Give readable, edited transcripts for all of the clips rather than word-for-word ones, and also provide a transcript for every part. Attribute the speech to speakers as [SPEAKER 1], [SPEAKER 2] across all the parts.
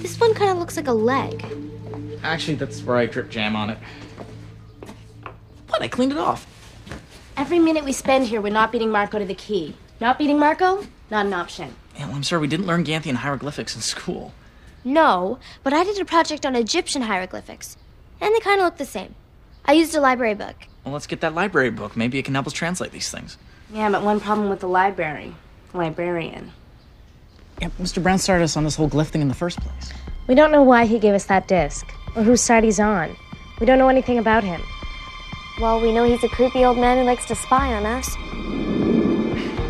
[SPEAKER 1] This one kind of looks like a leg.
[SPEAKER 2] Actually, that's where I drip jam on it. What? I cleaned it off.
[SPEAKER 3] Every minute we spend here, we're not beating Marco to the key. Not beating Marco? Not an option.
[SPEAKER 2] Yeah, well, I'm sorry, we didn't learn Ganthian hieroglyphics in school.
[SPEAKER 1] No, but I did a project on Egyptian hieroglyphics. And they kind of look the same. I used a library book.
[SPEAKER 2] Well, let's get that library book. Maybe it can help us translate these things.
[SPEAKER 3] Yeah, but one problem with the library. Librarian.
[SPEAKER 2] Yeah, Mr. Brown started us on this whole glyph thing in the first place.
[SPEAKER 3] We don't know why he gave us that disc, or whose side he's on. We don't know anything about him.
[SPEAKER 1] Well, we know he's a creepy old man who likes to spy on us.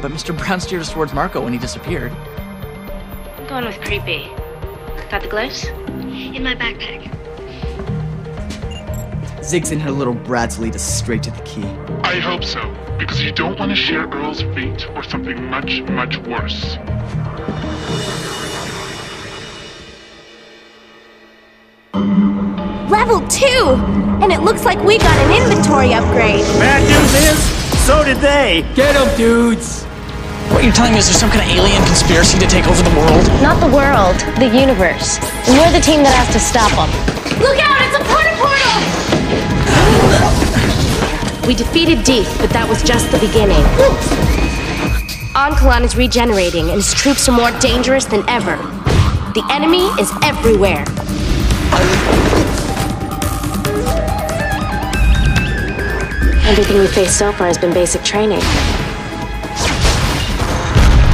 [SPEAKER 2] But Mr. Brown steered us towards Marco when he disappeared.
[SPEAKER 3] I'm going with creepy. Got the glyphs?
[SPEAKER 1] In my backpack.
[SPEAKER 4] Zixx and her little brats lead us straight to the key.
[SPEAKER 5] I hope so, because you don't want to share Earl's fate or something much, much worse.
[SPEAKER 1] Level 2! And it looks like we got an inventory upgrade.
[SPEAKER 6] Bad news is, so did they.
[SPEAKER 4] Get 'em, dudes!
[SPEAKER 2] What you're telling me is there's some kind of alien conspiracy to take over the world?
[SPEAKER 3] Not the world, the universe. And we're the team that has to stop them.
[SPEAKER 1] Look out, it's a porta portal!
[SPEAKER 3] We defeated Deep, but that was just the beginning. Onkalan is regenerating, and his troops are more dangerous than ever. The enemy is everywhere. Everything we faced so far has been basic training.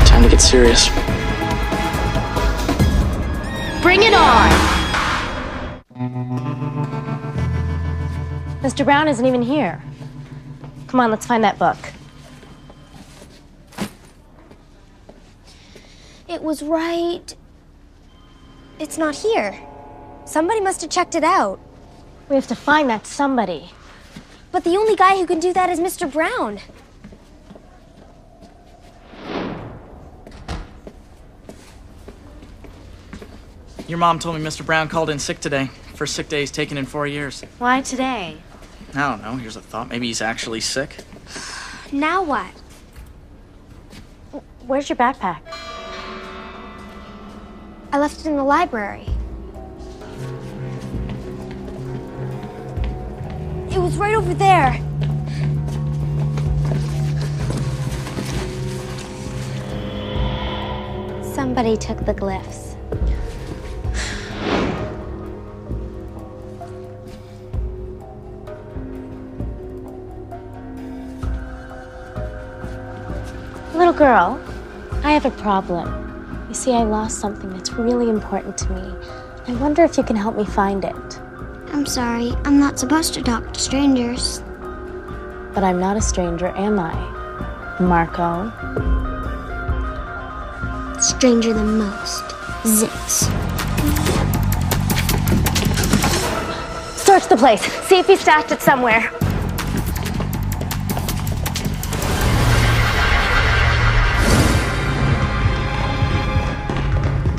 [SPEAKER 2] Time to get serious.
[SPEAKER 3] Bring it on! Mr. Brown isn't even here. Come on, let's find that book.
[SPEAKER 1] It was right... It's not here. Somebody must have checked it out.
[SPEAKER 3] We have to find that somebody.
[SPEAKER 1] But the only guy who can do that is Mr. Brown.
[SPEAKER 2] Your mom told me Mr. Brown called in sick today. First sick day he's taken in 4 years.
[SPEAKER 3] Why today?
[SPEAKER 2] I don't know. Here's a thought. Maybe he's actually sick.
[SPEAKER 1] Now what?
[SPEAKER 3] Where's your backpack?
[SPEAKER 1] I left it in the library. It was right over there. Somebody took the glyphs.
[SPEAKER 3] Little girl, I have a problem. You see, I lost something that's really important to me. I wonder if you can help me find it.
[SPEAKER 1] I'm sorry, I'm not supposed to talk to strangers.
[SPEAKER 3] But I'm not a stranger, am I? Marco?
[SPEAKER 1] Stranger than most. Zixx.
[SPEAKER 3] Search the place. See if he stashed it somewhere.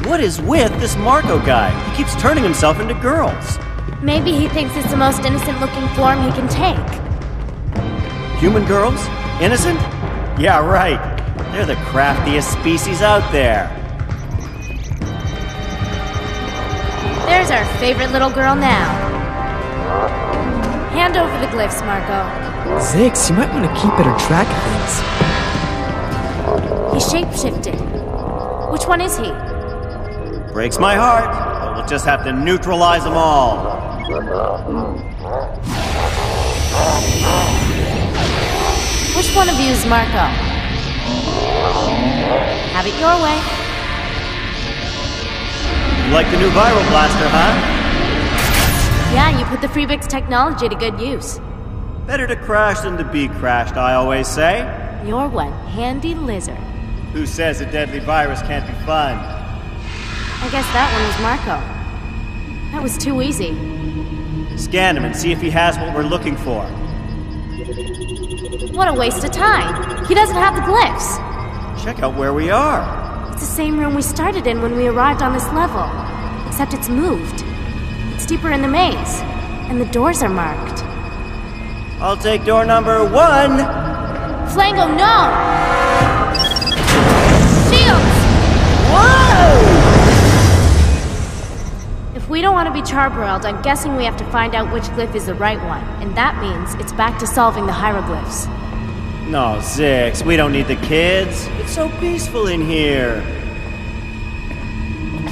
[SPEAKER 6] What is with this Marco guy? He keeps turning himself into girls.
[SPEAKER 3] Maybe he thinks it's the most innocent-looking form he can take.
[SPEAKER 6] Human girls? Innocent? Yeah, right. They're the craftiest species out there.
[SPEAKER 3] There's our favorite little girl now. Hand over the glyphs, Marco.
[SPEAKER 4] Zixx, you might want to keep better track of things.
[SPEAKER 3] He shape-shifted. Which one is he?
[SPEAKER 6] Breaks my heart, but we'll just have to neutralize them all.
[SPEAKER 3] Which one of you is Marco? Have it your way.
[SPEAKER 6] You like the new viral blaster, huh?
[SPEAKER 3] Yeah, you put the Freebix technology to good use.
[SPEAKER 6] Better to crash than to be crashed, I always say.
[SPEAKER 3] You're one handy lizard.
[SPEAKER 6] Who says a deadly virus can't be fun?
[SPEAKER 3] I guess that one was Marco. That was too easy.
[SPEAKER 6] Scan him and see if he has what we're looking for.
[SPEAKER 3] What a waste of time. He doesn't have the glyphs.
[SPEAKER 6] Check out where we are.
[SPEAKER 3] It's the same room we started in when we arrived on this level. Except it's moved. It's deeper in the maze. And the doors are marked.
[SPEAKER 6] I'll take door number 1.
[SPEAKER 3] Flango, no! Shields!
[SPEAKER 6] Whoa!
[SPEAKER 3] If we don't want to be charbroiled, I'm guessing we have to find out which glyph is the right one. And that means it's back to solving the hieroglyphs.
[SPEAKER 6] No, Zixx, we don't need the kids. It's so peaceful in here.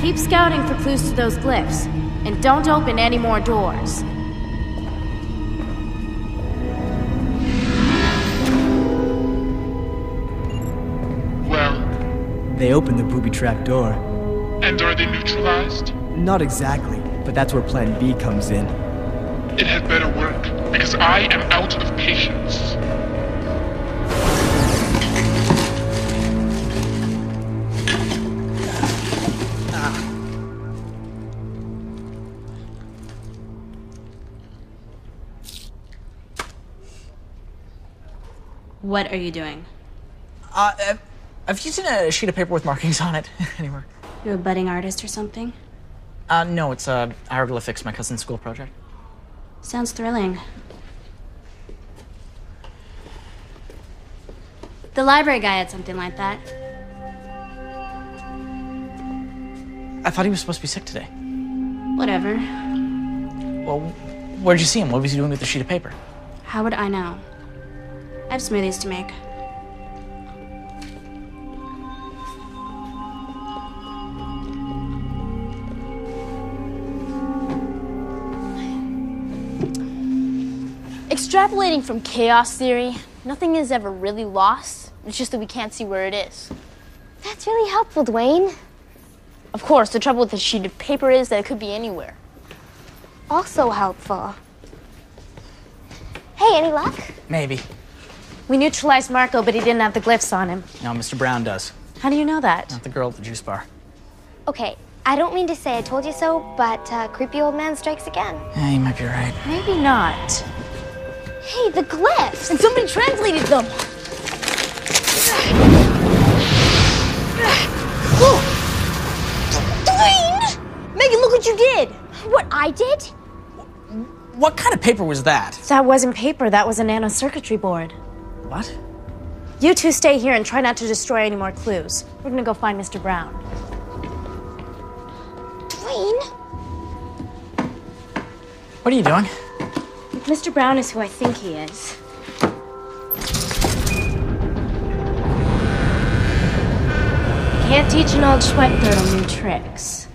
[SPEAKER 3] Keep scouting for clues to those glyphs. And don't open any more doors.
[SPEAKER 5] Well,
[SPEAKER 4] They opened the booby trap door.
[SPEAKER 5] and are they neutralized?
[SPEAKER 4] Not exactly, but that's where Plan B comes in.
[SPEAKER 5] It had better work, because I am out of patience.
[SPEAKER 7] What are you doing?
[SPEAKER 2] Have you seen a sheet of paper with markings on it anywhere?
[SPEAKER 7] You're a budding artist or something?
[SPEAKER 2] No, it's hieroglyphics, my cousin's school project.
[SPEAKER 7] Sounds thrilling. The library guy had something like that.
[SPEAKER 2] I thought he was supposed to be sick today.
[SPEAKER 7] Whatever.
[SPEAKER 2] Well, where'd you see him? What was he doing with the sheet of paper?
[SPEAKER 7] How would I know? I have smoothies to make.
[SPEAKER 8] Extrapolating from chaos theory, nothing is ever really lost. It's just that we can't see where it is.
[SPEAKER 1] That's really helpful, Dwayne.
[SPEAKER 8] Of course, the trouble with a sheet of paper is that it could be anywhere.
[SPEAKER 1] Also helpful. Hey, any luck?
[SPEAKER 2] Maybe.
[SPEAKER 3] We neutralized Marco, but he didn't have the glyphs on him.
[SPEAKER 2] No, Mr. Brown does.
[SPEAKER 3] How do you know that?
[SPEAKER 2] Not the girl at the juice bar.
[SPEAKER 1] Okay, I don't mean to say I told you so, but creepy old man strikes again.
[SPEAKER 2] Yeah, you might be right.
[SPEAKER 3] Maybe not.
[SPEAKER 1] Hey, the glyphs!
[SPEAKER 8] And somebody translated them! Dwayne! Megan, look what you did!
[SPEAKER 1] What I did?
[SPEAKER 2] What kind of paper was that?
[SPEAKER 3] That wasn't paper, that was a nanocircuitry board.
[SPEAKER 2] What?
[SPEAKER 3] You two stay here and try not to destroy any more clues. We're gonna go find Mr. Brown.
[SPEAKER 1] Dwayne?
[SPEAKER 2] What are you doing?
[SPEAKER 3] If Mr. Brown is who I think he is, you can't teach an old sweat turtle new tricks.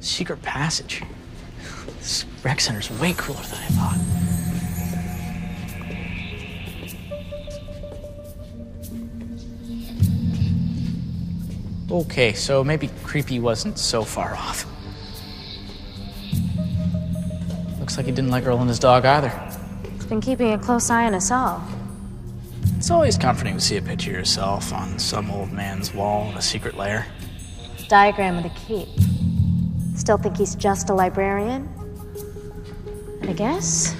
[SPEAKER 2] Secret passage. This rec center's way cooler than I thought. Okay, so maybe creepy wasn't so far off. Looks like he didn't like Earl and his dog either.
[SPEAKER 3] He's been keeping a close eye on us all.
[SPEAKER 2] It's always comforting to see a picture of yourself on some old man's wall in a secret lair.
[SPEAKER 3] Diagram of the keep. Still think he's just a librarian? And I guess...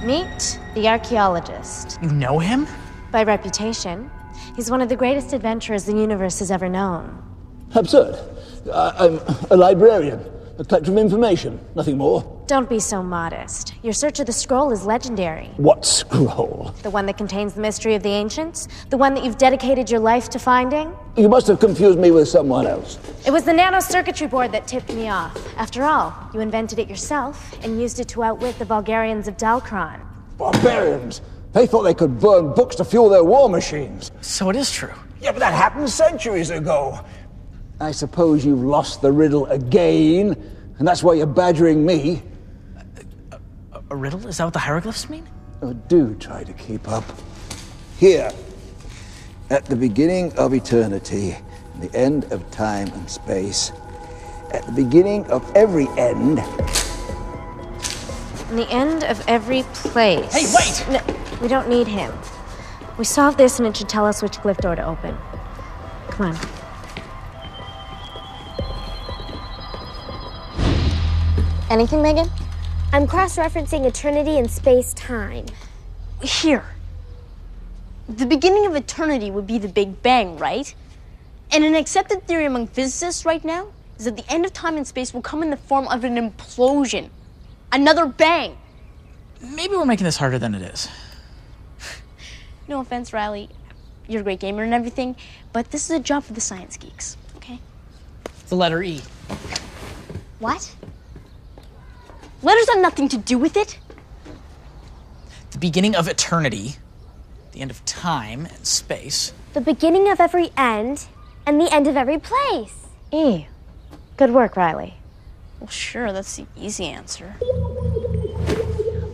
[SPEAKER 3] Meet the archaeologist.
[SPEAKER 2] You know him?
[SPEAKER 3] By reputation, he's one of the greatest adventurers the universe has ever known.
[SPEAKER 9] Absurd. I'm a librarian, a collector of information, nothing more.
[SPEAKER 3] Don't be so modest. Your search of the scroll is legendary.
[SPEAKER 9] What scroll?
[SPEAKER 3] The one that contains the mystery of the ancients? The one that you've dedicated your life to finding?
[SPEAKER 9] You must have confused me with someone else.
[SPEAKER 3] It was the nanocircuitry board that tipped me off. After all, you invented it yourself and used it to outwit the Bulgarians of Dalkron.
[SPEAKER 9] Barbarians! They thought they could burn books to fuel their war machines.
[SPEAKER 2] So it is true.
[SPEAKER 9] Yeah, but that happened centuries ago. I suppose you've lost the riddle again, and that's why you're badgering me.
[SPEAKER 2] A riddle? Is that what the hieroglyphs mean?
[SPEAKER 9] Oh, do try to keep up. Here, at the beginning of eternity, the end of time and space, at the beginning of every end...
[SPEAKER 3] In the end of every place.
[SPEAKER 2] Hey, wait!
[SPEAKER 3] No, we don't need him. We solved this and it should tell us which glyph door to open. Come on. Anything, Megan?
[SPEAKER 1] I'm cross-referencing eternity and space-time.
[SPEAKER 8] Here. The beginning of eternity would be the Big Bang, right? And an accepted theory among physicists right now is that the end of time and space will come in the form of an implosion. Another bang.
[SPEAKER 2] Maybe we're making this harder than it is.
[SPEAKER 8] No offense, Riley, you're a great gamer and everything, but this is a job for the science geeks, okay?
[SPEAKER 2] The letter E.
[SPEAKER 8] What? Letters have nothing to do with it?
[SPEAKER 2] The beginning of eternity, the end of time and space.
[SPEAKER 1] The beginning of every end and the end of every place.
[SPEAKER 3] E. Good work, Riley.
[SPEAKER 8] Well, sure, that's the easy answer.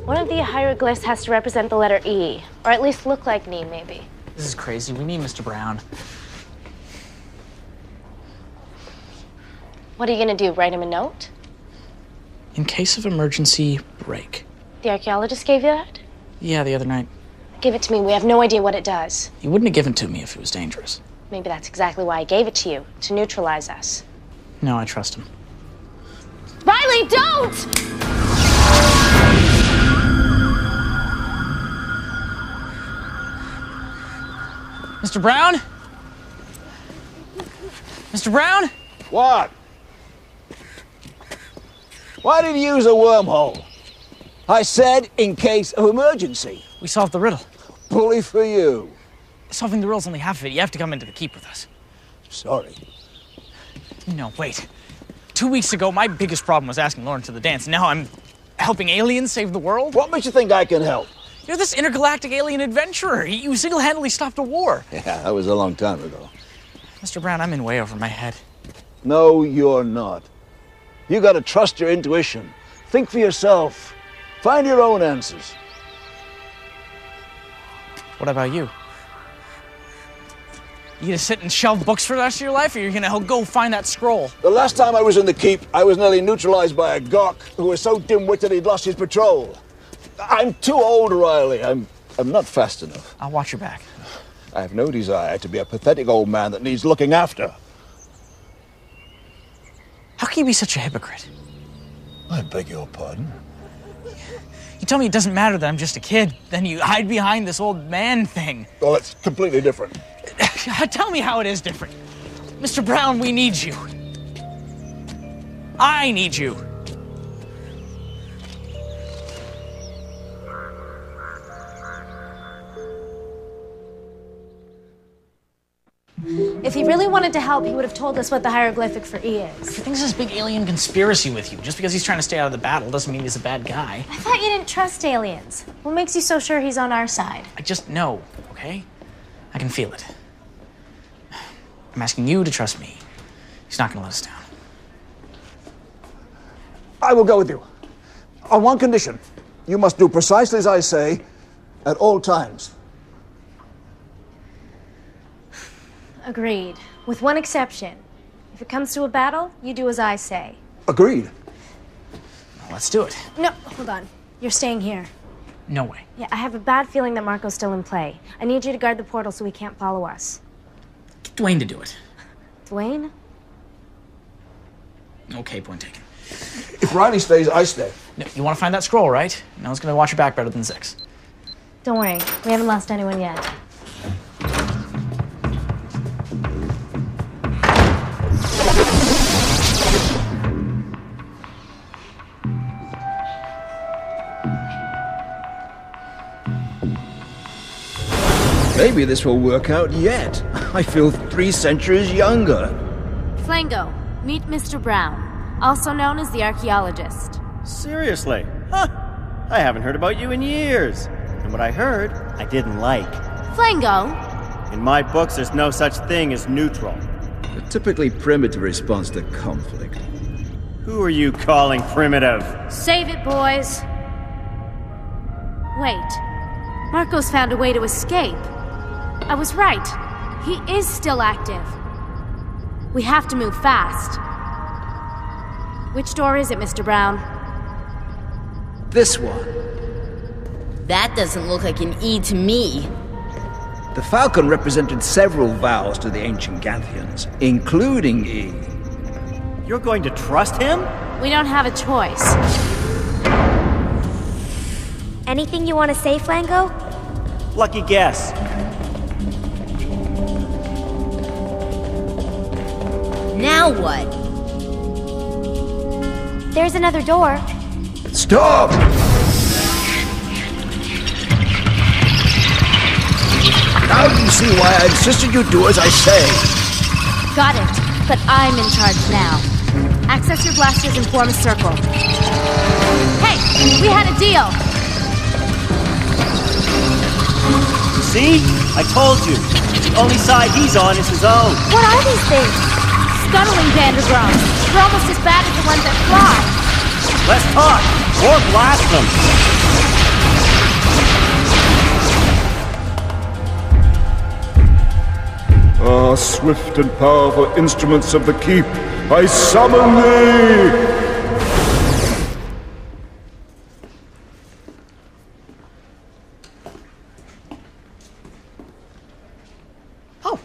[SPEAKER 3] One of the hieroglyphs has to represent the letter E, or at least look like me, maybe.
[SPEAKER 2] This is crazy. We need Mr. Brown.
[SPEAKER 3] What are you gonna do, write him a note?
[SPEAKER 2] In case of emergency, break.
[SPEAKER 3] The archaeologist gave you that?
[SPEAKER 2] Yeah, the other night.
[SPEAKER 3] Give it to me, we have no idea what it does.
[SPEAKER 2] He wouldn't have given it to me if it was dangerous.
[SPEAKER 3] Maybe that's exactly why I gave it to you, to neutralize us.
[SPEAKER 2] No, I trust him.
[SPEAKER 3] Riley, don't!
[SPEAKER 2] Mr. Brown? Mr. Brown?
[SPEAKER 9] What? Why did you use a wormhole? I said in case of emergency.
[SPEAKER 2] We solved the riddle.
[SPEAKER 9] Bully for you.
[SPEAKER 2] Solving the riddle's only half of it. You have to come into the keep with us.
[SPEAKER 9] Sorry.
[SPEAKER 2] No, wait. 2 weeks ago, my biggest problem was asking Lauren to the dance. Now I'm helping aliens save the world?
[SPEAKER 9] What makes you think I can help?
[SPEAKER 2] You're this intergalactic alien adventurer. You single-handedly stopped a war.
[SPEAKER 9] Yeah, that was a long time ago.
[SPEAKER 2] Mr. Brown, I'm in way over my head.
[SPEAKER 9] No, you're not. You gotta trust your intuition. Think for yourself. Find your own answers.
[SPEAKER 2] What about you? You gonna sit and shelve books for the rest of your life, or you're gonna go find that scroll?
[SPEAKER 9] The last time I was in the keep, I was nearly neutralized by a gawk who was so dim-witted he'd lost his patrol. I'm too old, Riley. I'm not fast enough.
[SPEAKER 2] I'll watch your back.
[SPEAKER 9] I have no desire to be a pathetic old man that needs looking after.
[SPEAKER 2] How can you be such a hypocrite?
[SPEAKER 9] I beg your pardon?
[SPEAKER 2] You tell me it doesn't matter that I'm just a kid, then you hide behind this old man thing.
[SPEAKER 9] Well, it's completely different.
[SPEAKER 2] Tell me how it is different. Mr. Brown, we need you. I need you.
[SPEAKER 3] If he really wanted to help, he would have told us what the hieroglyphic for E is.
[SPEAKER 2] Everything's this big alien conspiracy with you. Just because he's trying to stay out of the battle doesn't mean he's a bad guy.
[SPEAKER 3] I thought you didn't trust aliens. What makes you so sure he's on our side?
[SPEAKER 2] I just know, okay? I can feel it. I'm asking you to trust me. He's not gonna let us down.
[SPEAKER 9] I will go with you. On one condition. You must do precisely as I say at all times.
[SPEAKER 3] Agreed. With one exception. If it comes to a battle, you do as I say.
[SPEAKER 9] Agreed.
[SPEAKER 2] Well, let's do it.
[SPEAKER 3] No, hold on. You're staying here.
[SPEAKER 2] No way.
[SPEAKER 3] Yeah, I have a bad feeling that Marco's still in play. I need you to guard the portal so he can't follow us.
[SPEAKER 2] Get Dwayne to do it.
[SPEAKER 3] Dwayne?
[SPEAKER 2] Okay, point taken.
[SPEAKER 9] If Riley stays, I stay.
[SPEAKER 2] No, you want to find that scroll, right? No one's gonna watch your back better than Zixx.
[SPEAKER 3] Don't worry. We haven't lost anyone yet.
[SPEAKER 9] Maybe this will work out yet. I feel 3 centuries younger.
[SPEAKER 3] Flango, meet Mr. Brown, also known as the archaeologist.
[SPEAKER 10] Seriously? Huh. I haven't heard about you in years. And what I heard, I didn't like.
[SPEAKER 3] Flango?
[SPEAKER 10] In my books, there's no such thing as neutral.
[SPEAKER 9] A typically primitive response to conflict.
[SPEAKER 10] Who are you calling primitive?
[SPEAKER 3] Save it, boys. Wait. Marco's found a way to escape. I was right. He is still active. We have to move fast. Which door is it, Mr. Brown?
[SPEAKER 9] This one.
[SPEAKER 11] That doesn't look like an E to me.
[SPEAKER 9] The falcon represented several vowels to the ancient Ganthians, including E.
[SPEAKER 10] You're going to trust him?
[SPEAKER 3] We don't have a choice.
[SPEAKER 1] Anything you want to say, Flango?
[SPEAKER 10] Lucky guess.
[SPEAKER 11] Now what?
[SPEAKER 1] There's another door.
[SPEAKER 9] Stop! Now do you see why I insisted you do as I say?
[SPEAKER 3] Got it, but I'm in charge now. Access your blasters and form a circle. Hey, we had a deal!
[SPEAKER 10] See? I told you. The only side he's on is his own.
[SPEAKER 1] What are these things?
[SPEAKER 3] Scuttling Vandergrams. They're almost as bad as the ones that fly.
[SPEAKER 10] Let's talk, or blast them.
[SPEAKER 5] Ah, swift and powerful instruments of the keep, I summon thee!
[SPEAKER 2] Oh,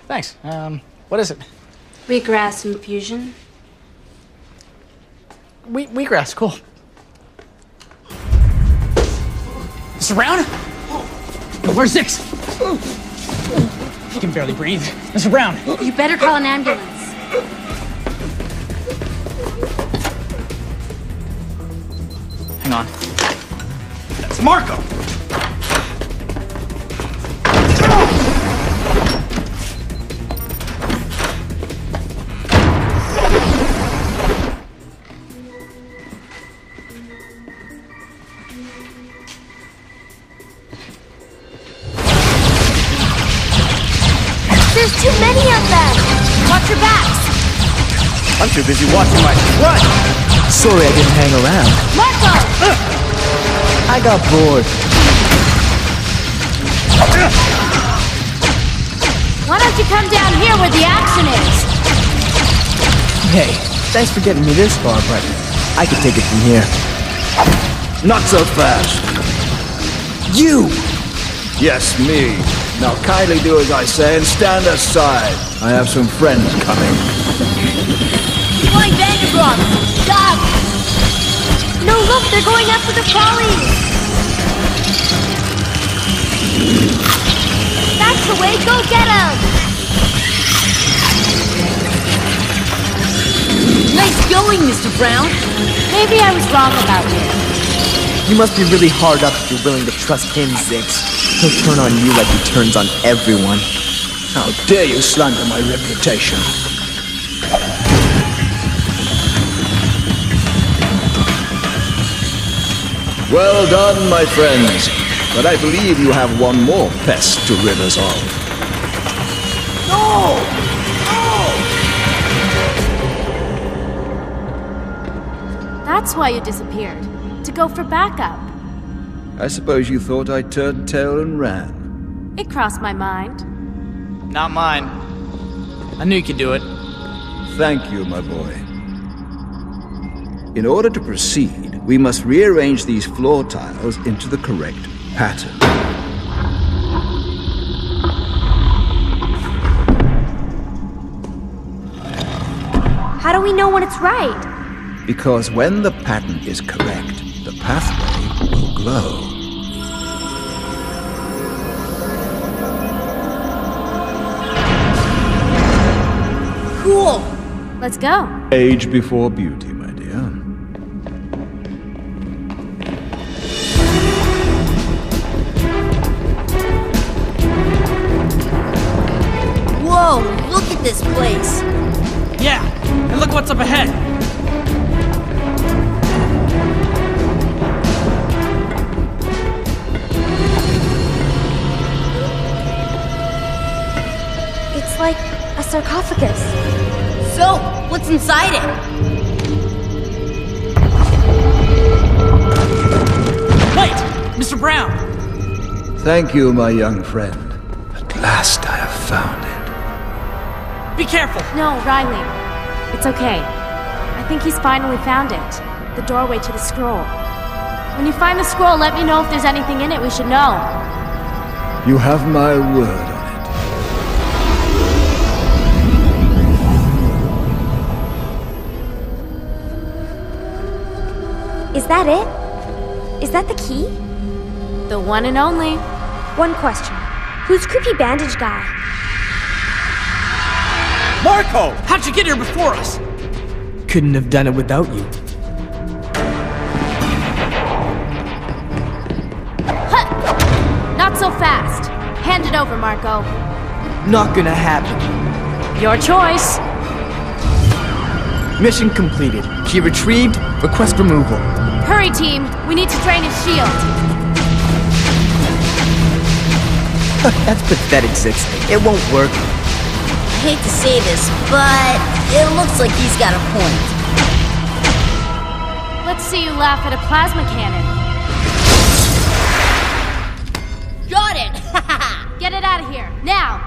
[SPEAKER 2] thanks. What is it?
[SPEAKER 7] Wheatgrass infusion.
[SPEAKER 2] Wheatgrass, cool. Mr. Brown? Where's Zixx? He can barely breathe. Mr. Brown!
[SPEAKER 7] You better call an ambulance.
[SPEAKER 2] Hang on. That's Marco!
[SPEAKER 1] There's too many of them!
[SPEAKER 3] Watch your backs!
[SPEAKER 10] I'm too busy watching my front.
[SPEAKER 4] Sorry I didn't hang around.
[SPEAKER 3] Marco!
[SPEAKER 4] I got bored.
[SPEAKER 3] Why don't you come down here where the action is?
[SPEAKER 4] Hey, thanks for getting me this far, but I can take it from here.
[SPEAKER 9] Not so fast.
[SPEAKER 4] You!
[SPEAKER 9] Yes, me. Now kindly do as I say and stand aside. I have some friends coming.
[SPEAKER 11] Flying Vandergrams! Stop!
[SPEAKER 1] No, look, they're going after the crawlies! That's the way, go get them!
[SPEAKER 11] Nice going, Mr. Brown.
[SPEAKER 3] Maybe I was wrong about you.
[SPEAKER 4] You must be really hard up if you're willing to trust him, Zixx. He'll turn on you like he turns on everyone.
[SPEAKER 9] How dare you slander my reputation? Well done, my friends. But I believe you have one more pest to rid us of. No! No!
[SPEAKER 3] That's why you disappeared. To go for backup.
[SPEAKER 9] I suppose you thought I turned tail and ran.
[SPEAKER 3] It crossed my mind.
[SPEAKER 2] Not mine. I knew you could do it.
[SPEAKER 9] Thank you, my boy. In order to proceed, we must rearrange these floor tiles into the correct pattern.
[SPEAKER 1] How do we know when it's right?
[SPEAKER 9] Because when the pattern is correct, the pathway will glow.
[SPEAKER 3] Cool! Let's go.
[SPEAKER 9] Age before beauty, my dear.
[SPEAKER 11] Whoa, look at this place.
[SPEAKER 2] Yeah, and look what's up ahead.
[SPEAKER 1] It's like a sarcophagus.
[SPEAKER 11] So, what's inside it?
[SPEAKER 2] Wait! Mr. Brown!
[SPEAKER 9] Thank you, my young friend. At last I have found it.
[SPEAKER 2] Be careful!
[SPEAKER 3] No, Riley. It's okay. I think he's finally found it. The doorway to the scroll. When you find the scroll, let me know if there's anything in it we should know.
[SPEAKER 9] You have my word on it.
[SPEAKER 1] Is that it? Is that the key?
[SPEAKER 3] The one and only.
[SPEAKER 1] One question. Who's creepy bandage guy?
[SPEAKER 10] Marco!
[SPEAKER 2] How'd you get here before us?
[SPEAKER 4] Couldn't have done it without you.
[SPEAKER 3] Not so fast. Hand Hand it over, Marco.
[SPEAKER 4] Not gonna happen.
[SPEAKER 3] Your choice.
[SPEAKER 4] Mission completed. Key retrieved. Request removal.
[SPEAKER 3] Hurry, team. We need to drain his shield.
[SPEAKER 4] That's pathetic, Zixx. It won't work.
[SPEAKER 11] I hate to say this, but it looks like he's got a point.
[SPEAKER 3] Let's see you laugh at a plasma cannon.
[SPEAKER 11] Got it!
[SPEAKER 3] Get it out of here, now!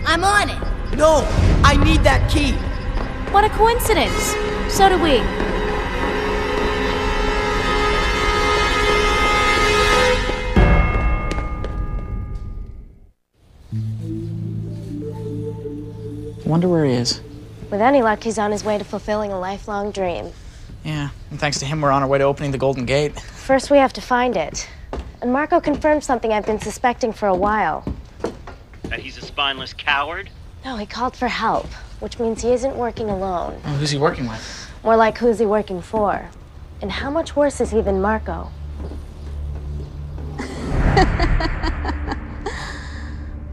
[SPEAKER 11] I'm on it!
[SPEAKER 4] No! I need that key!
[SPEAKER 3] What a coincidence. So do we.
[SPEAKER 2] Wonder where he is.
[SPEAKER 1] With any luck, he's on his way to fulfilling a lifelong dream.
[SPEAKER 2] Yeah, and thanks to him, we're on our way to opening the Golden Gate.
[SPEAKER 1] First, we have to find it. And Marco confirmed something I've been suspecting for a while.
[SPEAKER 10] That he's a spineless coward?
[SPEAKER 1] No, he called for help, which means he isn't working alone.
[SPEAKER 2] Oh, who's he working with?
[SPEAKER 1] More like, who's he working for? And how much worse is he than Marco?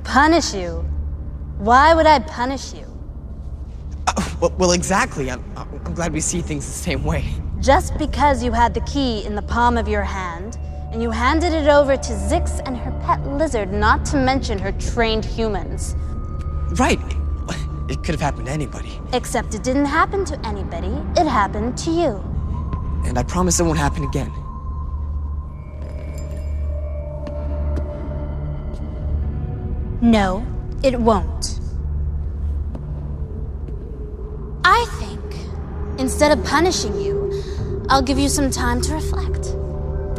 [SPEAKER 12] Punish you? Why would I punish you?
[SPEAKER 4] Well, exactly. I'm glad we see things the same way.
[SPEAKER 12] Just because you had the key in the palm of your hand, and you handed it over to Zixx and her pet lizard, not to mention her trained humans.
[SPEAKER 4] Right. It could have happened to anybody.
[SPEAKER 12] Except it didn't happen to anybody. It happened to you.
[SPEAKER 4] And I promise it won't happen again.
[SPEAKER 12] No, it won't. I think, instead of punishing you, I'll give you some time to reflect.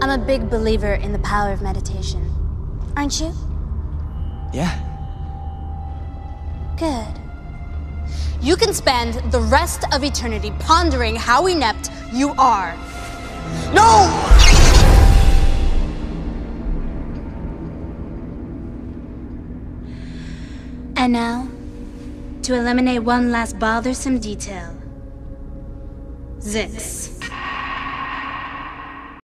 [SPEAKER 12] I'm a big believer in the power of meditation. Aren't you?
[SPEAKER 4] Yeah.
[SPEAKER 12] Good. You can spend the rest of eternity pondering how inept you are.
[SPEAKER 4] No!
[SPEAKER 12] And now, to eliminate one last bothersome detail. Zixx.